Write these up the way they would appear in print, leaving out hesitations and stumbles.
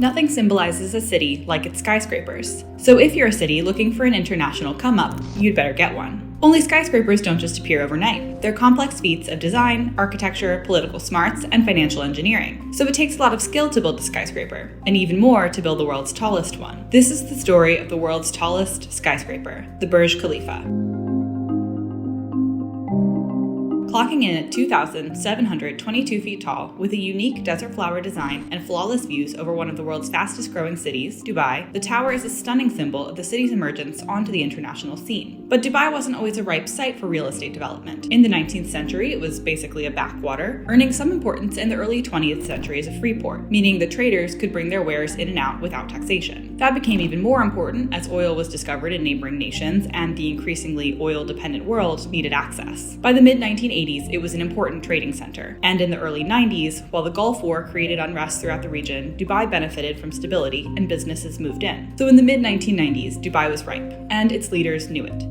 Nothing symbolizes a city like its skyscrapers. So if you're a city looking for an international come-up, you'd better get one. Only skyscrapers don't just appear overnight. They're complex feats of design, architecture, political smarts, and financial engineering. So it takes a lot of skill to build a skyscraper, and even more to build the world's tallest one. This is the story of the world's tallest skyscraper, the Burj Khalifa. Clocking in at 2,722 feet tall, with a unique desert flower design and flawless views over one of the world's fastest growing cities, Dubai, the tower is a stunning symbol of the city's emergence onto the international scene. But Dubai wasn't always a ripe site for real estate development. In the 19th century, it was basically a backwater, earning some importance in the early 20th century as a free port, meaning that traders could bring their wares in and out without taxation. That became even more important as oil was discovered in neighboring nations and the increasingly oil-dependent world needed access. By the mid-1980s, it was an important trading center. And in the early 90s, while the Gulf War created unrest throughout the region, Dubai benefited from stability and businesses moved in. So in the mid-1990s, Dubai was ripe, and its leaders knew it.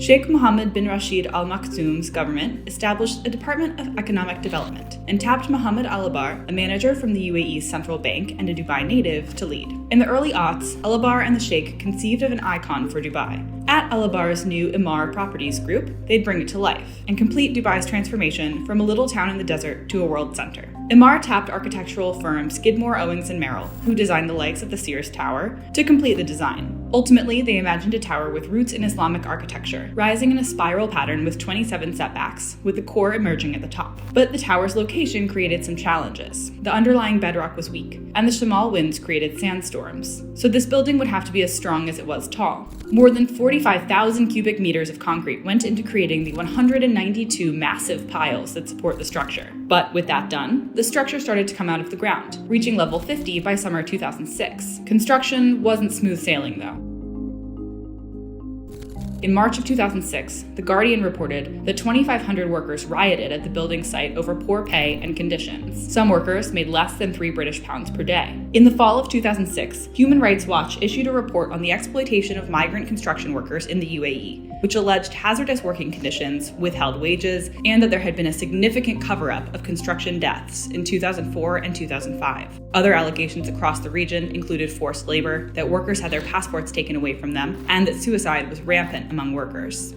Sheikh Mohammed bin Rashid Al Maktoum's government established a Department of Economic Development and tapped Mohammed Al-Abar, a manager from the UAE's central bank and a Dubai native, to lead. In the early aughts, Al-Abar and the Sheikh conceived of an icon for Dubai. At Al-Abar's new Emaar Properties group, they'd bring it to life and complete Dubai's transformation from a little town in the desert to a world center. Emaar tapped architectural firm Skidmore, Owings & Merrill, who designed the likes of the Sears Tower, to complete the design. Ultimately, they imagined a tower with roots in Islamic architecture, rising in a spiral pattern with 27 setbacks, with the core emerging at the top. But the tower's location created some challenges. The underlying bedrock was weak, and the Shamal winds created sandstorms. So this building would have to be as strong as it was tall. More than 45,000 cubic meters of concrete went into creating the 192 massive piles that support the structure. But with that done, the structure started to come out of the ground, reaching level 50 by summer 2006. Construction wasn't smooth sailing, though. In March of 2006, The Guardian reported that 2,500 workers rioted at the building site over poor pay and conditions. Some workers made less than £3 per day. In the fall of 2006, Human Rights Watch issued a report on the exploitation of migrant construction workers in the UAE, which alleged hazardous working conditions, withheld wages, and that there had been a significant cover-up of construction deaths in 2004 and 2005. Other allegations across the region included forced labor, that workers had their passports taken away from them, and that suicide was rampant among workers.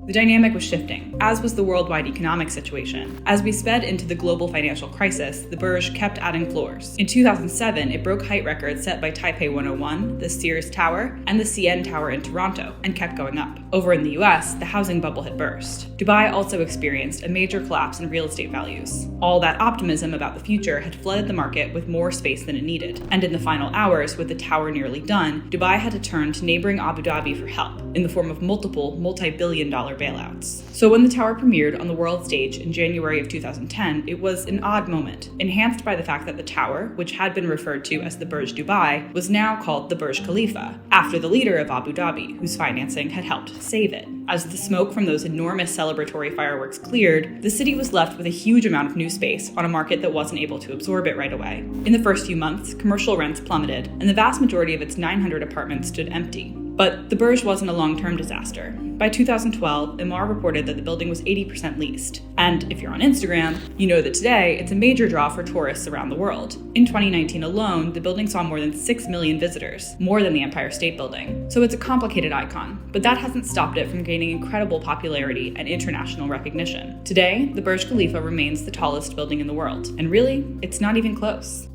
The dynamic was shifting, as was the worldwide economic situation. As we sped into the global financial crisis, the Burj kept adding floors. In 2007, it broke height records set by Taipei 101, the Sears Tower, and the CN Tower in Toronto, and kept going up. Over in the US, the housing bubble had burst. Dubai also experienced a major collapse in real estate values. All that optimism about the future had flooded the market with more space than it needed. And in the final hours, with the tower nearly done, Dubai had to turn to neighboring Abu Dhabi for help, in the form of multiple multi-billion-dollar bailouts. So when the tower premiered on the world stage in January of 2010, it was an odd moment, enhanced by the fact that the tower, which had been referred to as the Burj Dubai, was now called the Burj Khalifa, after the leader of Abu Dhabi, whose financing had helped save it. As the smoke from those enormous celebratory fireworks cleared, the city was left with a huge amount of new space on a market that wasn't able to absorb it right away. In the first few months, commercial rents plummeted, and the vast majority of its 900 apartments stood empty. But the Burj wasn't a long-term disaster. By 2012, Emaar reported that the building was 80% leased. And if you're on Instagram, you know that today it's a major draw for tourists around the world. In 2019 alone, the building saw more than 6 million visitors, more than the Empire State Building. So it's a complicated icon, but that hasn't stopped it from gaining incredible popularity and international recognition. Today, the Burj Khalifa remains the tallest building in the world, and really, it's not even close.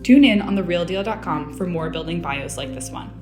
Tune in on therealdeal.com for more building bios like this one.